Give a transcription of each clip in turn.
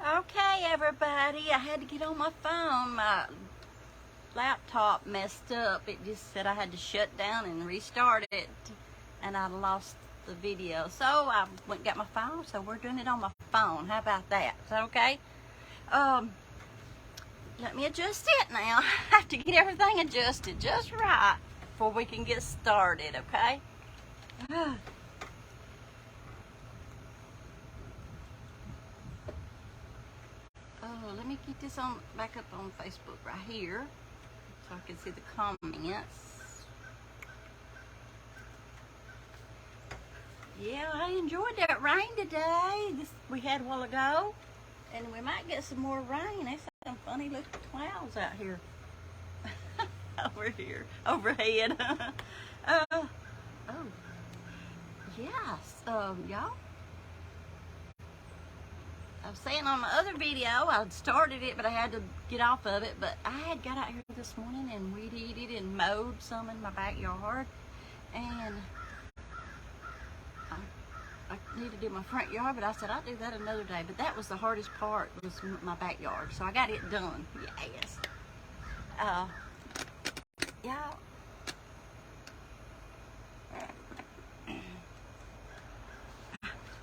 Okay, everybody, I had to get on my phone. My laptop messed up. It just said I had to shut down and restart it, and I lost the video. So I went and got my phone, so we're doing it on my phone. How about that? Is that okay? Let me adjust it now. I have to get everything adjusted just right before we can get started, okay? Oh, let me get this on back up on Facebook right here so I can see the comments. Yeah, I enjoyed that rain today. We had a while ago, and we might get some more rain. There's some funny looking clouds out here. Over here, overhead. Oh, yes, y'all. I was saying on my other video, I started it, but I had to get off of it. But I had got out here this morning and weed-eated and mowed some in my backyard. And I need to do my front yard, but I said I'll do that another day. But that was the hardest part, was my backyard. So I got it done. Yes. Y'all.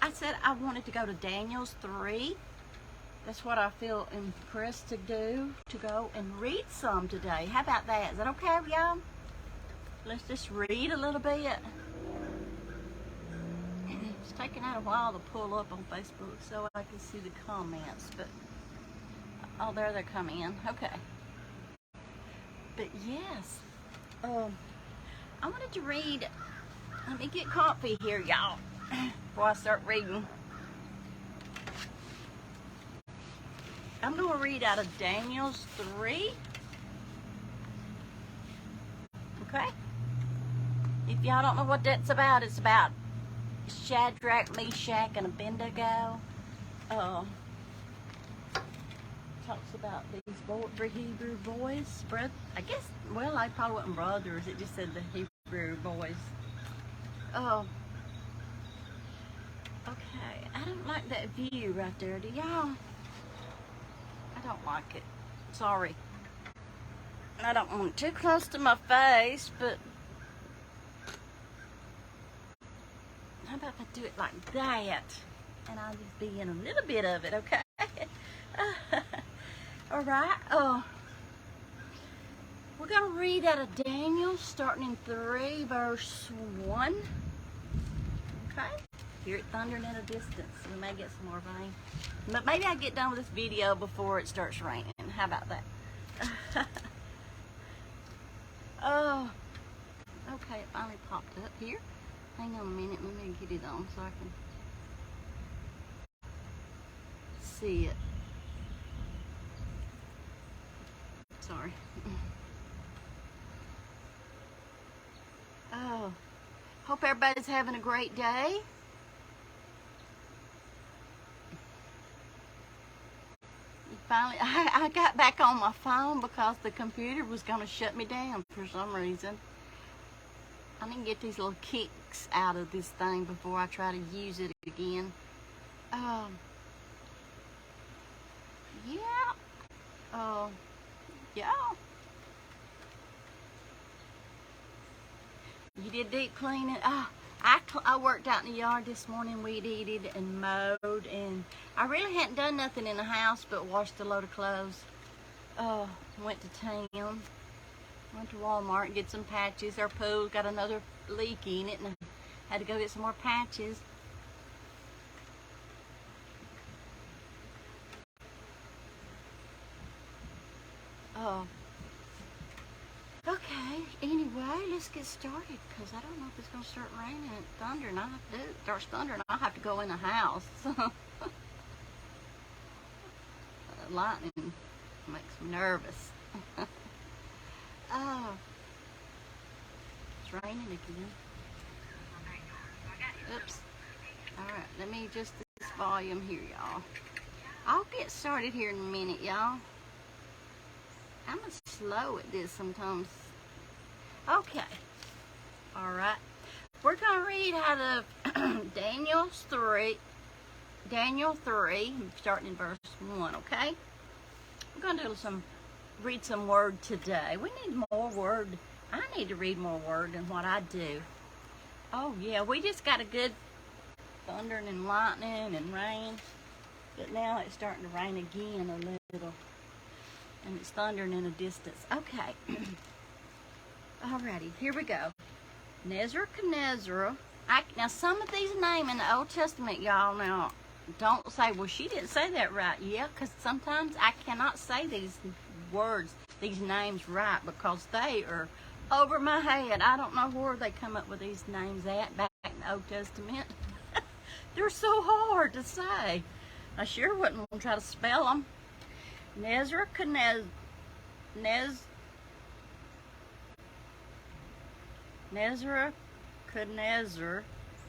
I said I wanted to go to Daniel's 3. That's what I feel impressed to do, to go and read some today. How about that? Is that okay with y'all? Let's just read a little bit. It's taking out a while to pull up on Facebook so I can see the comments, but oh, there they're coming in. Okay. But yes, I wanted to read. Let me get comfy here, y'all, before I start reading. I'm going to read out of Daniel's 3. Okay? If y'all don't know what that's about, it's about Shadrach, Meshach, and Abednego. Talks about these 3 Hebrew boys. I guess, well, they probably wasn't brothers. It just said the Hebrew boys. Okay. I don't like that view right there. Do y'all? I don't like it. Sorry. I don't want it too close to my face, but how about if I do it like that? And I'll just be in a little bit of it, okay? Alright. We're going to read out of Daniel, starting in 3, verse 1. Okay? Hear it thundering in the distance. We may get some more rain. But maybe I'll get done with this video before it starts raining. How about that? Oh, okay, it finally popped up here. Hang on a minute, let me get it on so I can see it. Sorry. Oh, hope everybody's having a great day. Finally, I got back on my phone because the computer was going to shut me down for some reason. I need to get these little kicks out of this thing before I try to use it again. Yeah. You did deep cleaning? I worked out in the yard this morning, weed-eated and mowed, and I really hadn't done nothing in the house but washed a load of clothes. Went to town, went to Walmart and get some patches. Our pool got another leak in it, and I had to go get some more patches. Okay, anyway, let's get started, because I don't know if it's going to start raining and thundering. If it starts thundering, I'll have to go in the house. Lightning makes me nervous. It's raining again. Oops. Alright, let me adjust this volume here, y'all. I'll get started here in a minute, y'all. I'm slow at this sometimes. Okay. Alright. We're going to read out of Daniel's 3, Daniel 3, starting in verse 1, okay? We're going to read some word today. We need more word. I need to read more word than what I do. Oh, yeah, we just got a good thundering and lightning and rain. But now it's starting to rain again a little. And it's thundering in the distance. Okay. Alrighty, here we go. Nebuchadnezzar. Now, some of these names in the Old Testament, y'all, now, don't say, well, she didn't say that right. Yeah, because sometimes I cannot say these words, these names right, because they are over my head. I don't know where they come up with these names at back in the Old Testament. They're so hard to say. I sure wouldn't want to try to spell them. Nebuchadnezzar,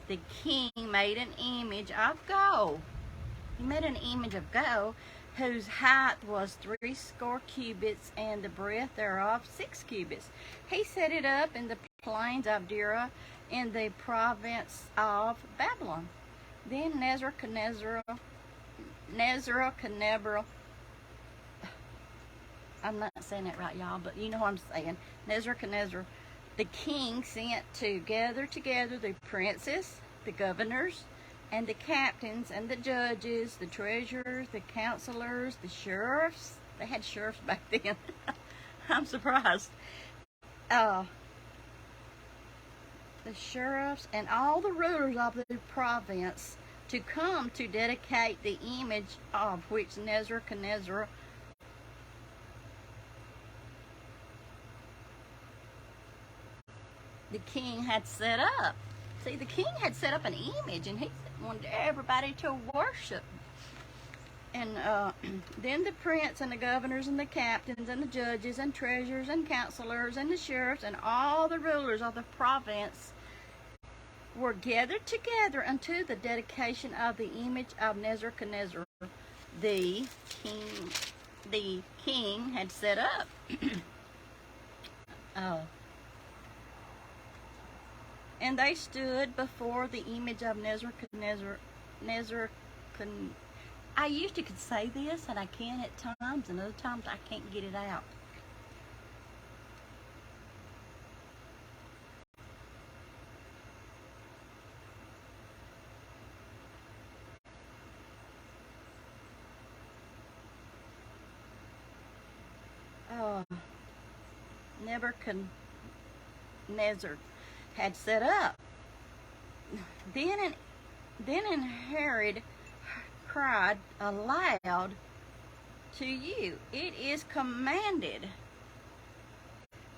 the king, made an image of gold. He made an image of gold whose height was 60 cubits and the breadth thereof 6 cubits. He set it up in the plains of Dura in the province of Babylon. Then Nebuchadnezzar, I'm not saying it right, y'all, but you know what I'm saying. Nebuchadnezzar, the king, sent to gather together the princes, the governors, and the captains, and the judges, the treasurers, the counselors, the sheriffs. They had sheriffs back then. I'm surprised. The sheriffs and all the rulers of the province to come to dedicate the image of which Nebuchadnezzar the king had set up. See, the king had set up an image, and he wanted everybody to worship. And then the prince and the governors and the captains and the judges and treasurers and counselors and the sheriffs and all the rulers of the province were gathered together unto the dedication of the image of Nebuchadnezzar, the king had set up. And they stood before the image of Nebuchadnezzar. I used to could say this, and I can at times, and other times I can't get it out. Nebuchadnezzar had set up. Then Herod cried aloud to you, it is commanded,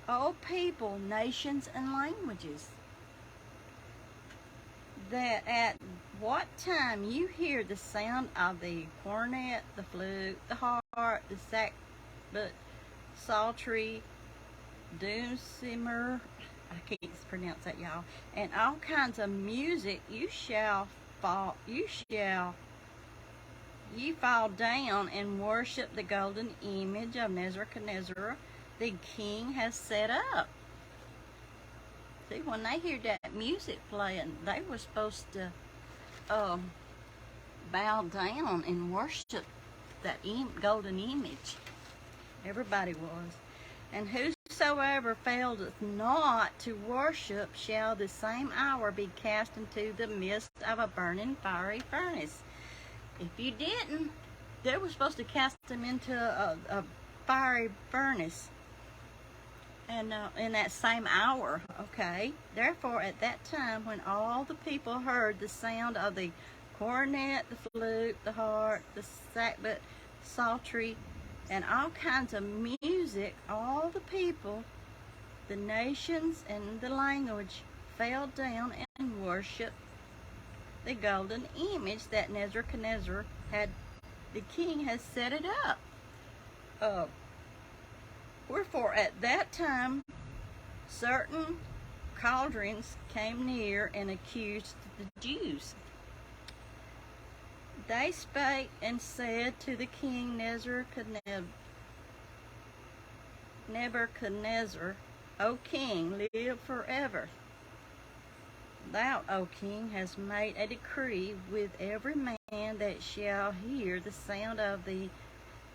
O people, nations, and languages, that at what time you hear the sound of the cornet, the flute, the harp, the sackbut, psaltery, dulcimer, I can't pronounce that, y'all, and all kinds of music, ye fall down and worship the golden image of Nebuchadnezzar, the king has set up. See, when they hear that music playing, they were supposed to bow down and worship that golden image. Everybody was. And whosoever faileth not to worship shall the same hour be cast into the midst of a burning fiery furnace. If you didn't, they were supposed to cast them into a fiery furnace. And in that same hour, okay? Therefore, at that time, when all the people heard the sound of the cornet, the flute, the harp, the sackbut, psaltery, and all kinds of music, all the people, the nations, and the language fell down and worshiped the golden image that Nebuchadnezzar the king has set it up. Wherefore at that time certain cauldrons came near and accused the Jews. They spake and said to the king Nebuchadnezzar, O king, live forever. Thou, O king, hast made a decree with every man that shall hear the sound of the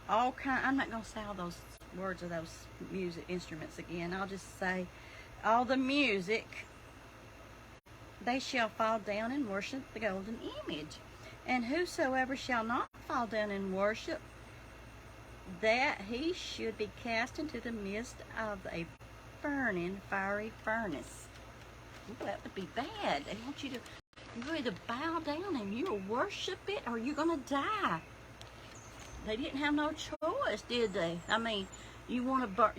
all kind. I'm not going to say all those words of those music instruments again. I'll just say all the music. They shall fall down and worship the golden image. And whosoever shall not fall down and worship, that he should be cast into the midst of a burning fiery furnace. Ooh, that would be bad. They want you to either bow down and you'll worship it, or you're going to die. They didn't have no choice, did they? I mean, you want to burn?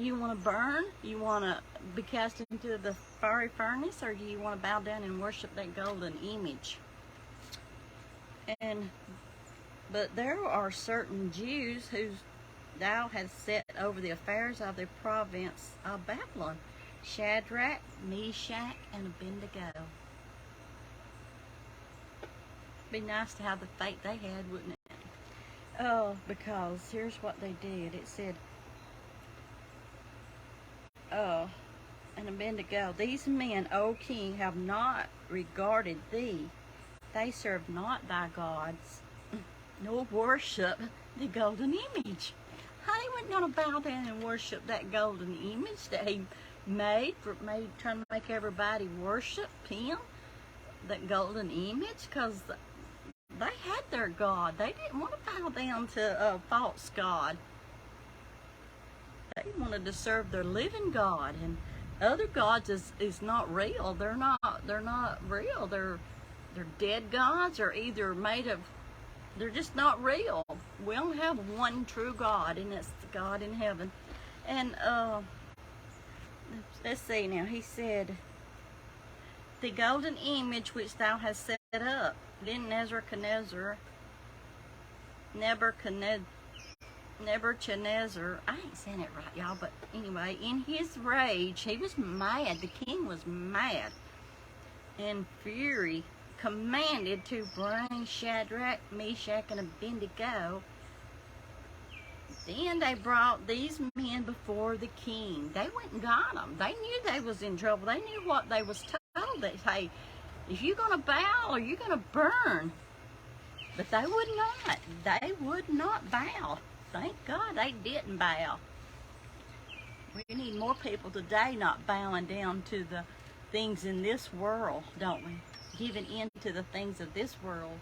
You want to be cast into the fiery furnace, or do you want to bow down and worship that golden image? But there are certain Jews whose thou hast set over the affairs of the province of Babylon, Shadrach, Meshach, and Abednego. Be nice to have the fate they had, wouldn't it? Oh, because here's what they did. It said, and Abednego, these men, O king, have not regarded thee. They serve not thy gods, nor worship the golden image. How they wasn't going to bow down and worship that golden image that he made, trying to make everybody worship him, that golden image, because they had their God. They didn't want to bow down to a false God. They wanted to serve their living God, and other gods is not real. They're not real. They're dead gods, or either made of. They're just not real. We only have one true God, and it's the God in heaven. And let's see now. He said, the golden image which thou hast set up. Then Nebuchadnezzar, I ain't saying it right, y'all, but anyway, in his rage, he was mad. The king was mad. In fury, commanded to bring Shadrach, Meshach, and Abednego. Then they brought these men before the king. They went and got them. They knew they was in trouble. They knew what they was told. That, hey, if you're going to bow or you're going to burn. But they would not. They would not bow. Thank God they didn't bow. We need more people today not bowing down to the things in this world, don't we? Giving in to the things of this world.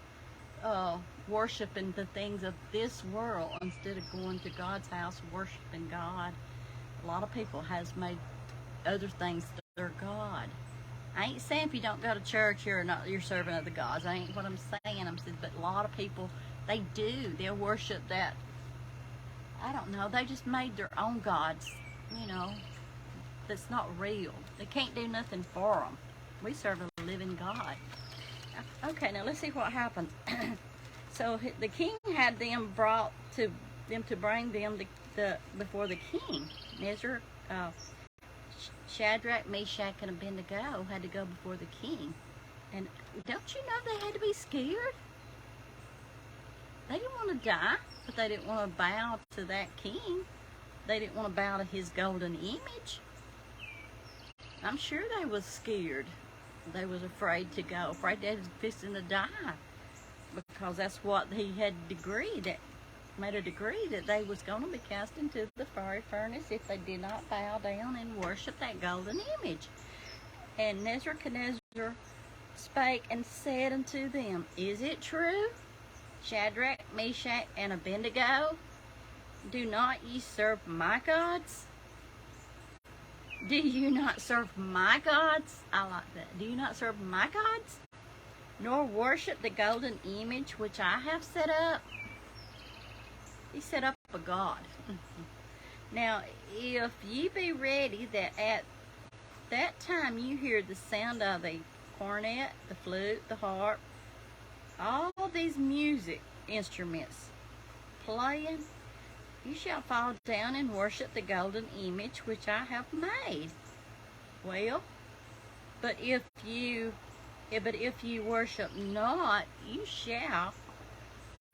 Worshiping the things of this world instead of going to God's house, worshiping God. A lot of people has made other things their God. I ain't saying if you don't go to church you're serving other gods. I ain't what I'm saying. I'm saying, but a lot of people, they do. They'll worship that. I don't know. They just made their own gods. You know, that's not real. They can't do nothing for them. We serve a living God. Okay, now let's see what happened. So the king had them brought to bring them before the king. Shadrach, Meshach, and Abednego had to go before the king. And don't you know they had to be scared? They didn't want to die, but they didn't want to bow to that king. They didn't want to bow to his golden image. I'm sure they was scared. They was afraid to go, afraid they was fixing to die. Because that's what he had made a decree that they was going to be cast into the fiery furnace if they did not bow down and worship that golden image. And Nebuchadnezzar spake and said unto them, is it true, Shadrach, Meshach, and Abednego, do not ye serve my gods? Do you not serve my gods? I like that. Do you not serve my gods? Nor worship the golden image which I have set up? He set up a god. Now, if ye be ready that at that time you hear the sound of the cornet, the flute, the harp, all these music instruments playing, you shall fall down and worship the golden image which I have made. Well, but if you worship not, you shall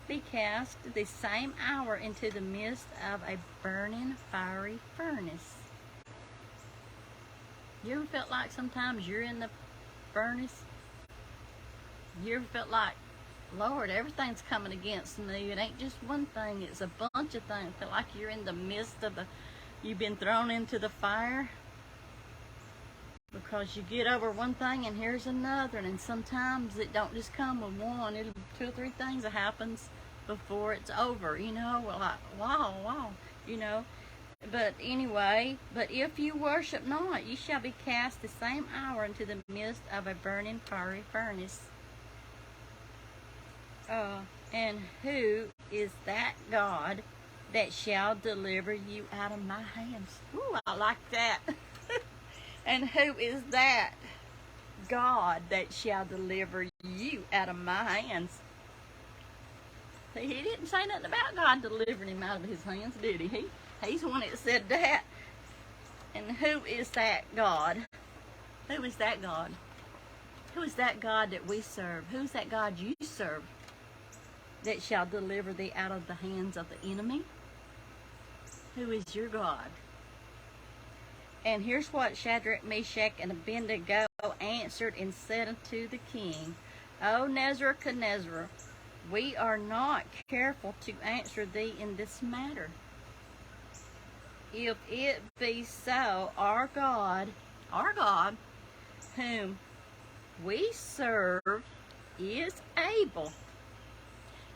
be cast the same hour into the midst of a burning fiery furnace. You ever felt like sometimes you're in the furnace? You ever felt like Lord, everything's coming against me. It ain't just one thing, it's a bunch of things. I feel like you're in the midst of you've been thrown into the fire. Because you get over one thing and here's another, and sometimes it don't just come with one. It'll be 2 or 3 things that happens before it's over, you know. Well, like, wow, you know. But anyway, but if you worship not, you shall be cast the same hour into the midst of a burning fiery furnace. And who is that God that shall deliver you out of my hands? Ooh, I like that. And who is that God that shall deliver you out of my hands? See, he didn't say nothing about God delivering him out of his hands, did he? He's the one that said that. And who is that God? Who is that God? Who is that God that we serve? Who's that God you serve that shall deliver thee out of the hands of the enemy? Who is your God? And here's what Shadrach, Meshach, and Abednego answered and said unto the king, O Nebuchadnezzar, we are not careful to answer thee in this matter. If it be so, our God, whom we serve, is able.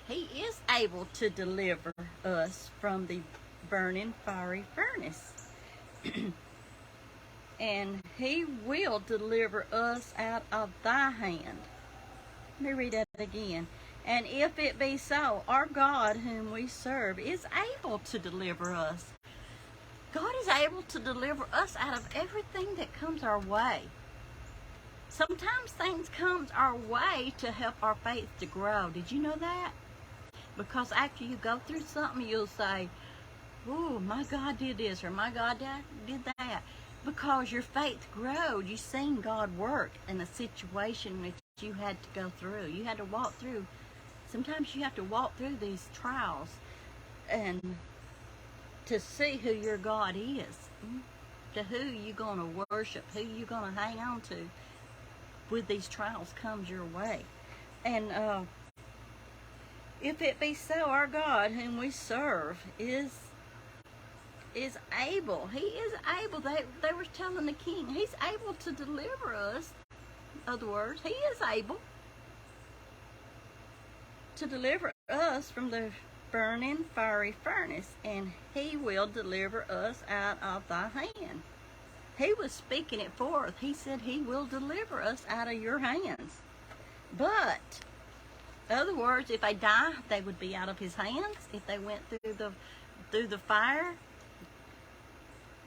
He is able to deliver us from the burning fiery furnace. And he will deliver us out of thy hand. Let me read that again. And if it be so, our God whom we serve is able to deliver us. God is able to deliver us out of everything that comes our way. Sometimes things come our way to help our faith to grow. Did you know that? Because after you go through something, you'll say, oh, my God did this, or my God did that. Because your faith growed. You've seen God work in a situation that you had to go through. You had to walk through. Sometimes you have to walk through these trials and to see who your God is, to who you're going to worship, who you're going to hang on to with these trials comes your way. And if it be so, our God whom we serve is able. He is able. They were telling the king, he's able to deliver us. In other words, he is able to deliver us from the burning fiery furnace, and he will deliver us out of thy hand. He was speaking it forth. He said he will deliver us out of your hands. But, in other words, if they die, they would be out of his hands. If they went through the fire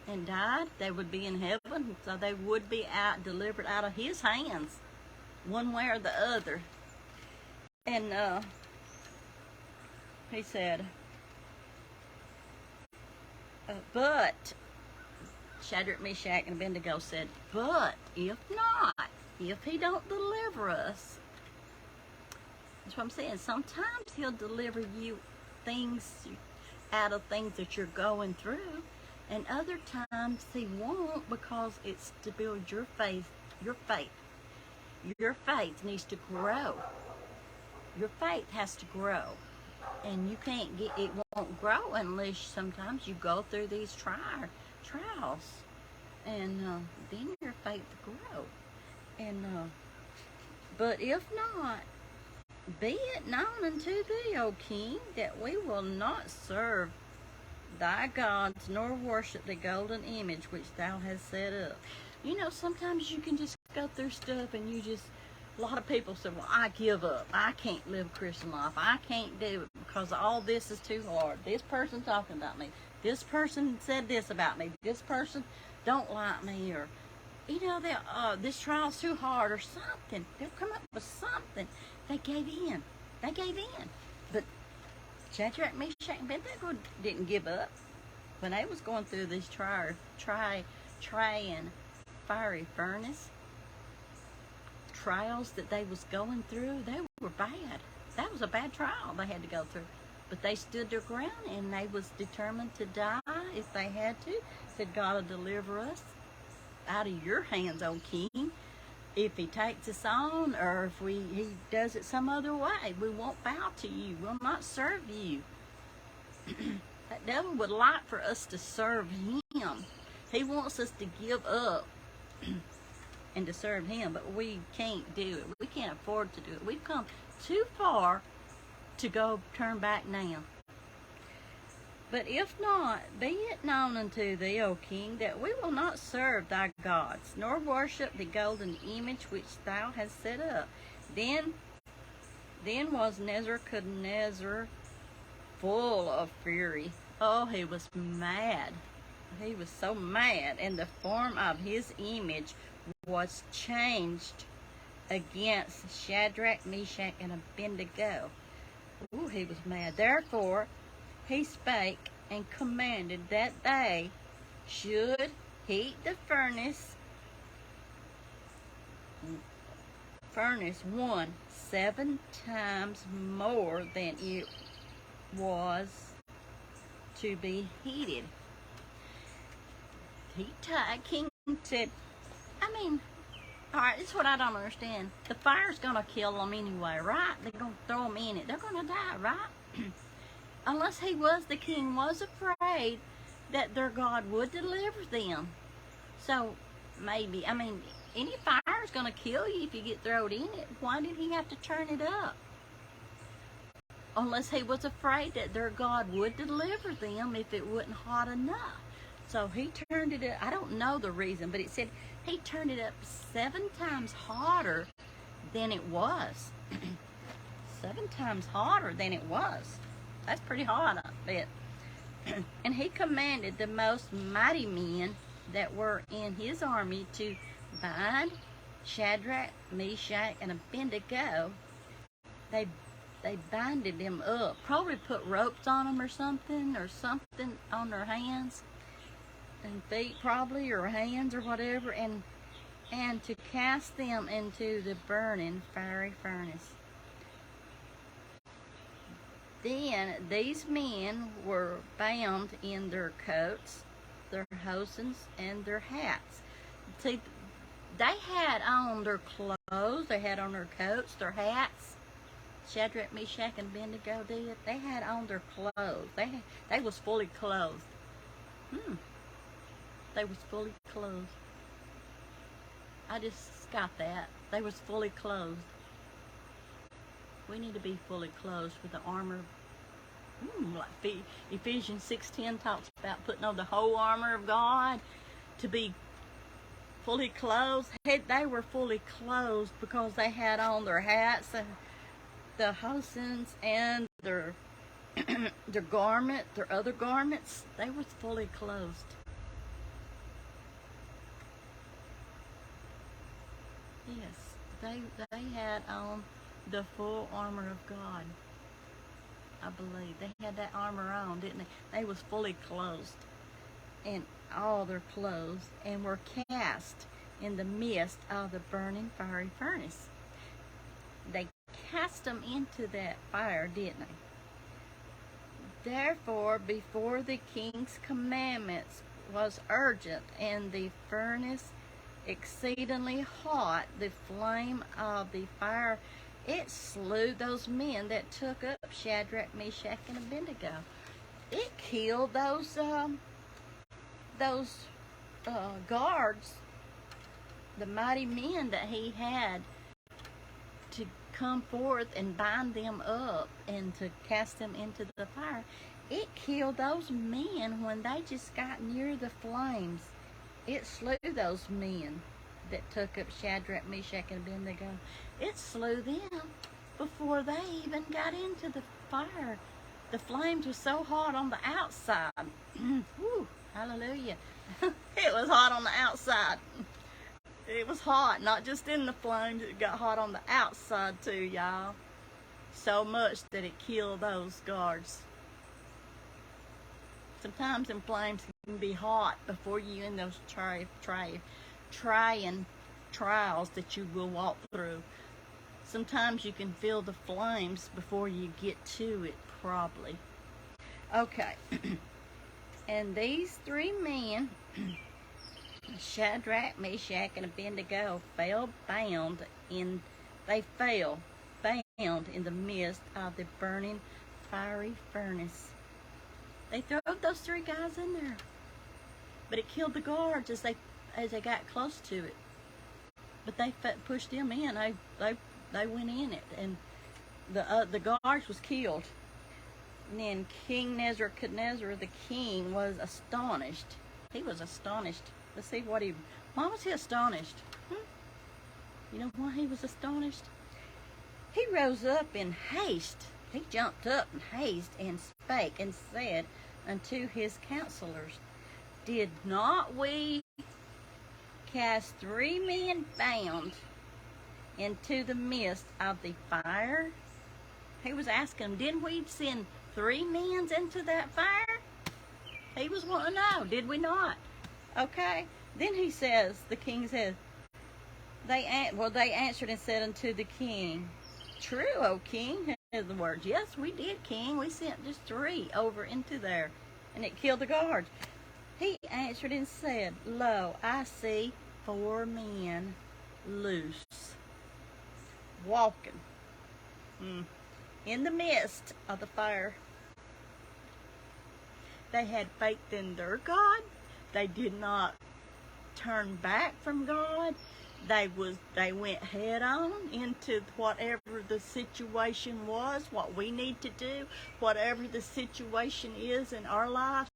and died, they would be in heaven. So they would be delivered out of his hands, one way or the other. And he said, but Shadrach, Meshach, and Abednego said, but if not, if he don't deliver us, that's what I'm saying. Sometimes he'll deliver you things out of things that you're going through, and other times he won't, because it's to build your faith. Your faith needs to grow. Your faith has to grow. And you can't get, it won't grow unless sometimes you go through these trials. And then your faith grow. And but if not, be it known unto thee, O king, that we will not serve thy gods, nor worship the golden image which thou hast set up. You know, sometimes you can just go through stuff and you just, a lot of people say, well, I give up. I can't live a Christian life. I can't do it because all this is too hard. This person's talking about me. This person said this about me. This person don't like me, or, you know, this trial's too hard, or something. They'll come up with something. They gave in. They gave in. But Shadrach, Meshach, and Abednego didn't give up. When they was going through this trying fiery furnace, trials that they was going through, they were bad. That was a bad trial they had to go through. But they stood their ground, and they was determined to die if they had to. Said, God will deliver us out of your hands, O king. if he takes us on, or if he does it some other way, we won't bow to you. We'll not serve you. That devil would like for us to serve him. He wants us to give up and to serve him, but we can't do it. We can't afford to do it. We've come too far to go turn back now. But if not, be it known unto thee, O king, that we will not serve thy gods, nor worship the golden image which thou hast set up. Then was Nebuchadnezzar full of fury. Oh, he was mad. He was so mad, and the form of his image was changed against Shadrach, Meshach, and Abednego. Ooh, he was mad. Therefore he spake and commanded that they should heat the furnace 7 times more than it was to be heated. King said, alright, this is what I don't understand. The fire's going to kill them anyway, right? They're going to throw them in it. They're going to die, right? Unless the king was afraid that their God would deliver them. So, maybe, any fire's going to kill you if you get thrown in it. Why did he have to turn it up? Unless he was afraid that their God would deliver them if it wasn't hot enough. So he turned it up. I don't know the reason, but it said he turned it up 7 times hotter than it was. 7 times hotter than it was. That's pretty hot, I bet. And he commanded the most mighty men that were in his army to bind Shadrach, Meshach, and Abednego. They binded them up. Probably put ropes on them or something on their hands and feet, probably, or hands or whatever, and to cast them into the burning fiery furnace. Then these men were bound in their coats, their hosens, and their hats. See, they had on their clothes, they had on their coats, their hats. Shadrach, Meshach, and Abednego did. They had on their clothes. They was fully clothed. They was fully clothed. I just got that. They was fully clothed. We need to be fully clothed with the armor. Like Ephesians 6:10 talks about putting on the whole armor of God to be fully clothed. They were fully clothed because they had on their hats, the hosens, and their garment, their other garments. They was fully clothed. Yes, they had on the full armor of God. I believe they had that armor on, didn't they? They was fully clothed, and all their clothes, and were cast in the midst of the burning fiery furnace. They cast them into that fire, didn't they? Therefore, before the king's commandments was urgent, and the furnace exceedingly hot, the flame of the fire, it slew those men that took up Shadrach, Meshach, and Abednego. It killed those guards, the mighty men that he had to come forth and bind them up and to cast them into the fire. It killed those men when they just got near the flames. It slew those men that took up Shadrach, Meshach, and Abednego. It slew them before they even got into the fire. The flames were so hot on the outside. Whew, hallelujah. It was hot on the outside. It was hot, not just in the flames. It got hot on the outside too, y'all. So much that it killed those guards. Sometimes them flames can be hot before you in those trying trials that you will walk through. Sometimes you can feel the flames before you get to it, probably. Okay. And these 3 men Shadrach, Meshach, and Abednego fell bound in they fell bound in the midst of the burning fiery furnace. They threw those three guys in there, but it killed the guards as they got close to it. But they pushed them in. They went in it, and the guards was killed. And then King Nebuchadnezzar, the king, was astonished. He was astonished. Let's see why was he astonished? You know why he was astonished? He rose up in haste. He jumped up in haste and spake and said unto his counselors, Did not we cast 3 men bound into the midst of the fire? He was asking them, didn't we send 3 men into that fire? He was wanting to know, did we not? Okay. Then he says, the king says, they answered and said unto the king, True, O king, is the words. Yes, we did, king. We sent just 3 over into there, and it killed the guards. He answered and said, Lo, I see 4 men loose, walking in the midst of the fire. They had faith in their God. They did not turn back from God. They went head on into whatever the situation was, what we need to do, whatever the situation is in our life.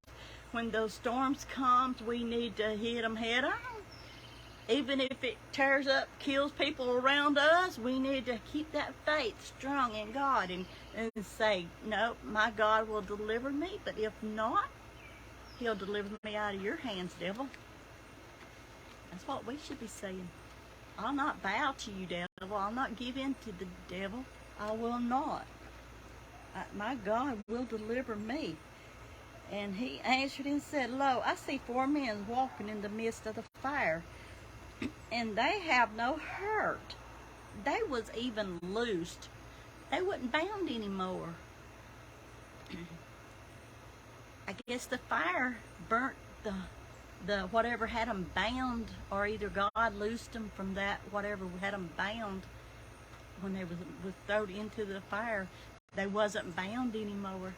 When those storms come, we need to hit them head on. Even if it tears up, kills people around us, we need to keep that faith strong in God and say, no, my God will deliver me, but if not, He'll deliver me out of your hands, devil. That's what we should be saying. I'll not bow to you, devil. I'll not give in to the devil. I will not. My God will deliver me. And he answered and said, Lo, I see 4 men walking in the midst of the fire, and they have no hurt. They was even loosed. They wasn't bound anymore. I guess the fire burnt the whatever had them bound, or either God loosed them from that whatever had them bound when they was thrown into the fire. They wasn't bound anymore.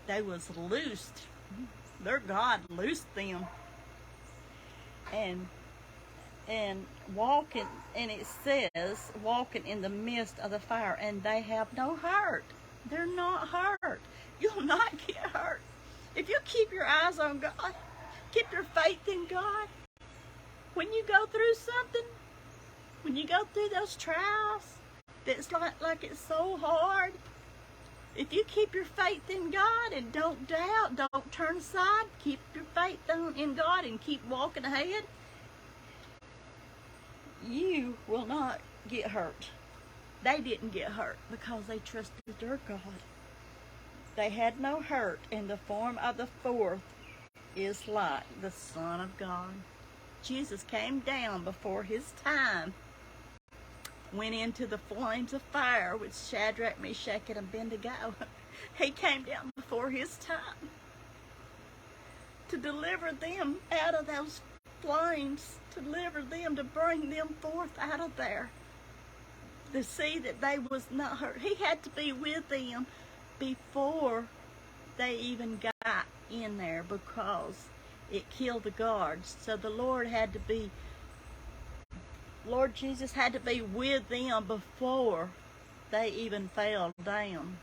They was loosed. Their God loosed them. And walking, and it says, walking in the midst of the fire, and they have no hurt. They're not hurt. You'll not get hurt. If you keep your eyes on God, keep your faith in God, when you go through something, when you go through those trials, that's like it's so hard, if you keep your faith in God and don't doubt, don't turn aside, keep your faith in God and keep walking ahead, you will not get hurt. They didn't get hurt because they trusted their God. They had no hurt, and the form of the 4th is like the Son of God. Jesus came down before his time, went into the flames of fire with Shadrach, Meshach, and Abednego. He came down before his time to deliver them out of those flames, to deliver them, to bring them forth out of there, to see that they was not hurt. He had to be with them before they even got in there, because it killed the guards. So the Lord Jesus had to be with them before they even fell down.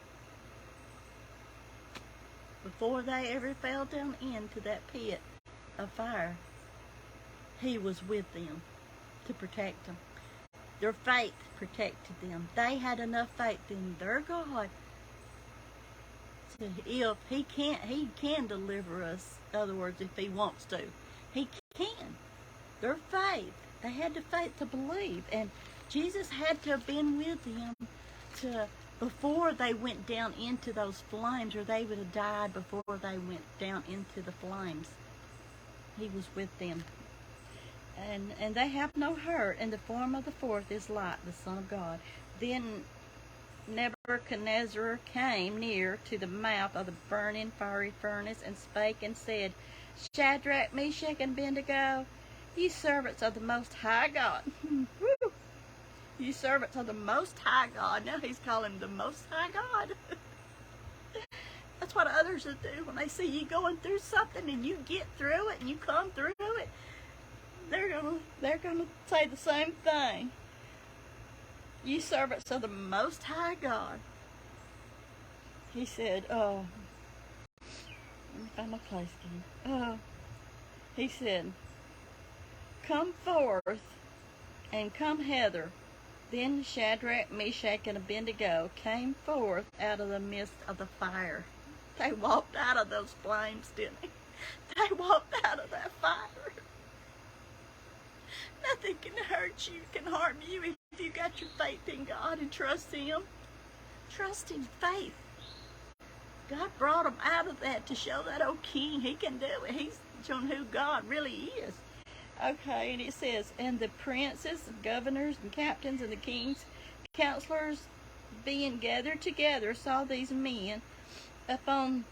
Before they ever fell down into that pit of fire, he was with them to protect them. Their faith protected them. They had enough faith in their God. So if he can deliver us. In other words, if he wants to, he can. Their faith. They had the faith to believe, and Jesus had to have been with them before they went down into those flames, or they would have died before they went down into the flames. He was with them. And they have no hurt, and the form of the 4th is like the Son of God. Then Nebuchadnezzar came near to the mouth of the burning fiery furnace, and spake and said, Shadrach, Meshach, and Abednego, You servants of the Most High God. Woo. You servants of the Most High God. Now he's calling him the Most High God. That's what others will do when they see you going through something and you get through it and you come through it. They're gonna say the same thing. You servants of the Most High God. He said, let me find my place again. He said, come forth and come hither. Then Shadrach, Meshach, and Abednego came forth out of the midst of the fire. They walked out of those flames, didn't they? They walked out of that fire. Nothing can hurt you, can harm you if you got your faith in God and trust Him. Trust in faith. God brought them out of that to show that old king he can do it. He's shown who God really is. Okay, and it says, and the princes, and governors, and captains, and the king's counselors being gathered together saw these men, upon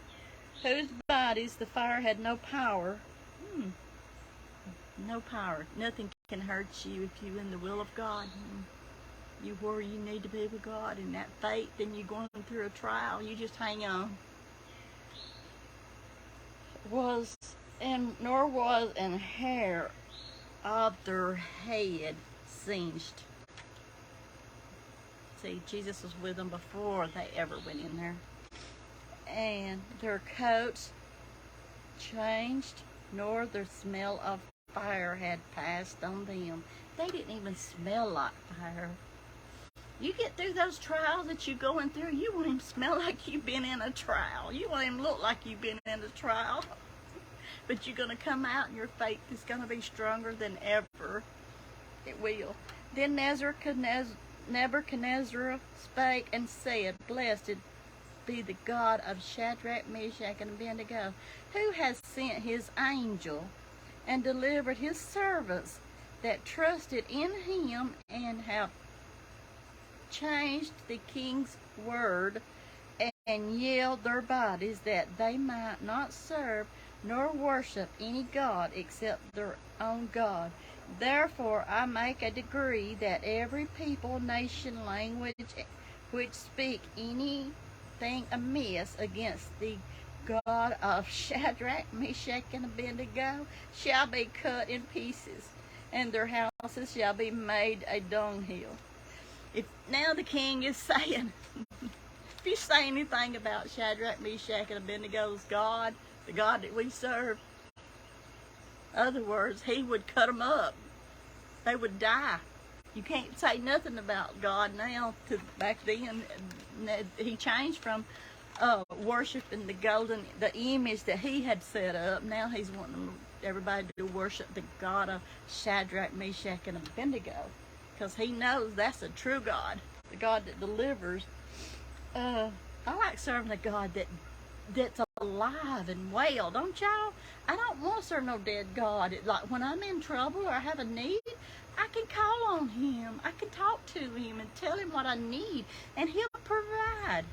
whose bodies the fire had no power. No power. Nothing can hurt you if you're in the will of God. You where you need to be with God, and that faith, and you're going through a trial, you just hang on. Nor was an hair of their head singed. See, Jesus was with them before they ever went in there. And their coats changed, nor the smell of fire had passed on them. They didn't even smell like fire. You get through those trials that you're going through, you want him to smell like you've been in a trial. You want him to look like you've been in a trial. But you're going to come out and your faith is going to be stronger than ever. It will. Then Nebuchadnezzar spake and said, blessed be the God of Shadrach, Meshach, and Abednego, who has sent his angel and delivered his servants that trusted in him and have changed the king's word and yield their bodies that they might not serve nor worship any god except their own God. Therefore I make a decree that every people, nation, language, which speak anything amiss against the God of Shadrach, Meshach, and Abednego shall be cut in pieces, and their houses shall be made a dunghill. If now the king is saying, if you say anything about Shadrach, Meshach, and Abednego's God, the God that we serve, in other words, he would cut them up. They would die. You can't say nothing about God now to back then. He changed from worshiping the image that he had set up. Now he's wanting everybody to worship the God of Shadrach, Meshach, and Abednego, because he knows that's a true God, the God that delivers. I like serving a God that's alive and well, don't y'all? I don't want to serve no dead God. Like when I'm in trouble or I have a need, I can call on him. I can talk to him and tell him what I need, and he'll provide.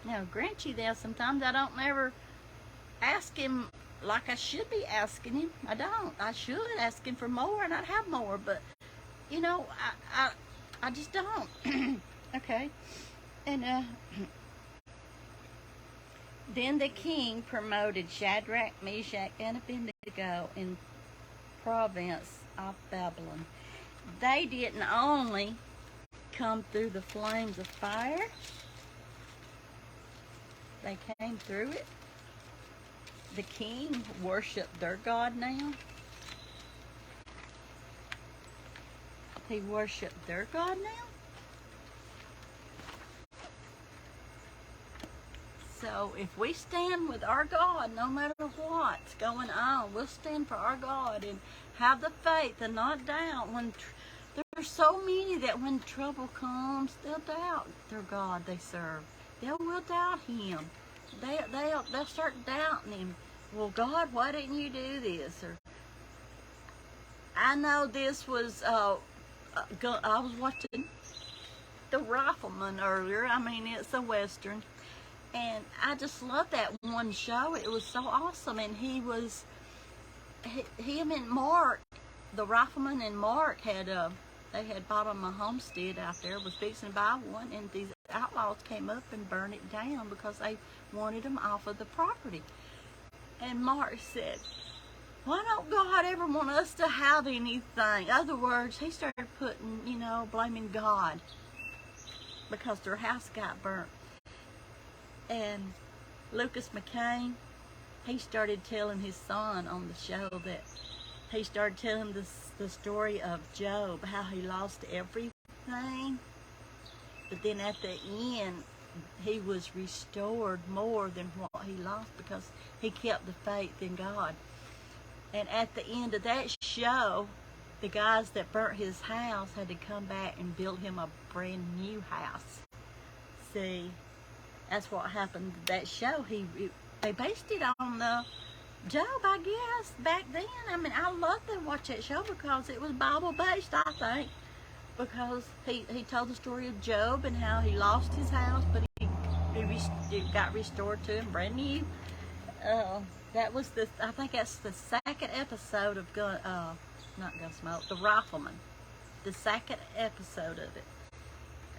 Now, grant you that sometimes I don't ever ask him like I should be asking him. I don't. I should ask him for more, and I'd have more, but you know, I just don't. Okay, and then the king promoted Shadrach, Meshach, and Abednego in province of Babylon. They didn't only come through the flames of fire, they came through it. The king worshiped their God now. He worshiped their God now. So if we stand with our God, no matter what's going on, we'll stand for our God and have the faith and not doubt. When there's so many that when trouble comes, they'll doubt their God they serve. They will doubt him. They'll start doubting him. Well, God, why didn't you do this? Or I know this was, I was watching The Rifleman earlier. I mean, it's a Western. And I just loved that one show. It was so awesome. And he was him and Mark, the rifleman and Mark had they had bought him a homestead out there, was fixing to buy one, and these outlaws came up and burned it down because they wanted him off of the property. And Mark said, why don't God ever want us to have anything? In other words, he started putting, blaming God because their house got burnt. And Lucas McCain, he started telling his son on the show that he started telling the story of Job, how he lost everything, but then at the end he was restored more than what he lost because he kept the faith in God. And at the end of that show, the guys that burnt his house had to come back and build him a brand new house. See, that's what happened to that show. They based it on Job, I guess, back then. I mean, I love to watch that show because it was Bible-based, I think. Because he told the story of Job and how he lost his house, but it got restored to him brand new. That was I think that's the second episode of not Gunsmoke, The Rifleman. The second episode of it.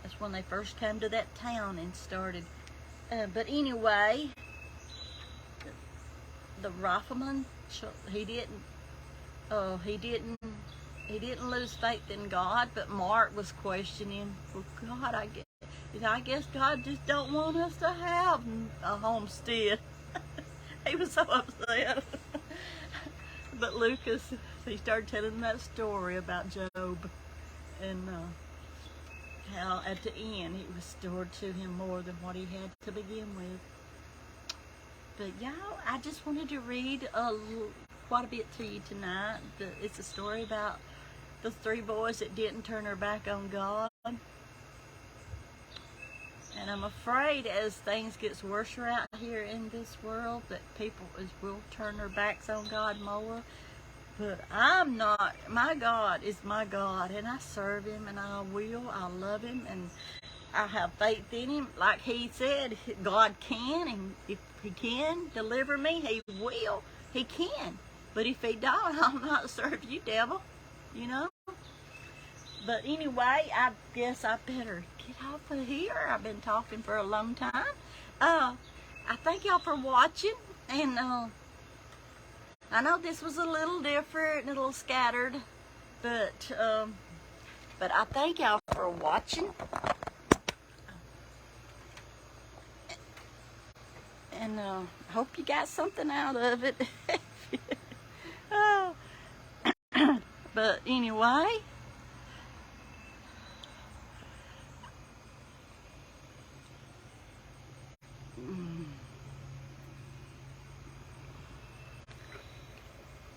That's when they first came to that town and started. But anyway, the rifleman, he didn't lose faith in God, but Mark was questioning, well, God, I guess God just don't want us to have a homestead. He was so upset. But Lucas, he started telling that story about Job and how at the end it was restored to him more than what he had to begin with. But y'all, I just wanted to read quite a bit to you tonight. It's a story about the three boys that didn't turn their back on God. And I'm afraid as things gets worse out here in this world, that people will turn their backs on God more. But I'm not. My God is my God, and I serve him, and I love him, and I have faith in him. Like he said, God can, and if he can deliver me, he will. He can. But if he don't, I'll not serve you, devil. But anyway, I guess I better get off of here. I've been talking for a long time. I thank y'all for watching, and I know this was a little different, a little scattered, but I thank y'all for watching. And hope you got something out of it. But anyway,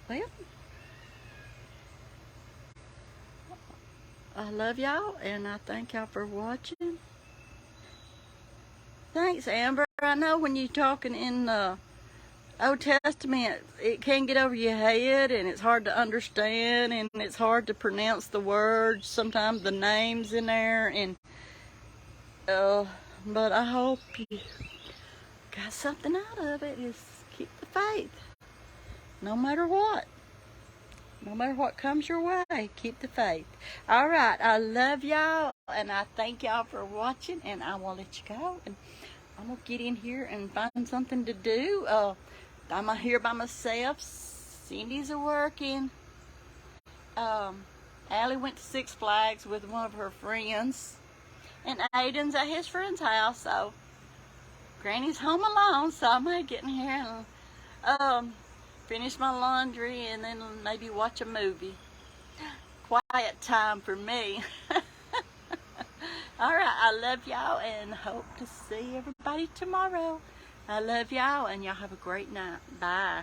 well, I love y'all, and I thank y'all for watching. Thanks, Amber. I know when you're talking in the Old Testament, it can get over your head, and it's hard to understand, and it's hard to pronounce the words, sometimes the names in there, and but I hope you got something out of it. Is keep the faith, no matter what. No matter what comes your way, keep the faith. All right, I love y'all, and I thank y'all for watching, and I will let you go, and I'm going to get in here and find something to do. I'm here by myself. Cindy's working. Allie went to Six Flags with one of her friends, and Aiden's at his friend's house, so Granny's home alone, so I might get in here and finish my laundry and then maybe watch a movie. Quiet time for me. All right, I love y'all and hope to see everybody tomorrow. I love y'all, and y'all have a great night. Bye.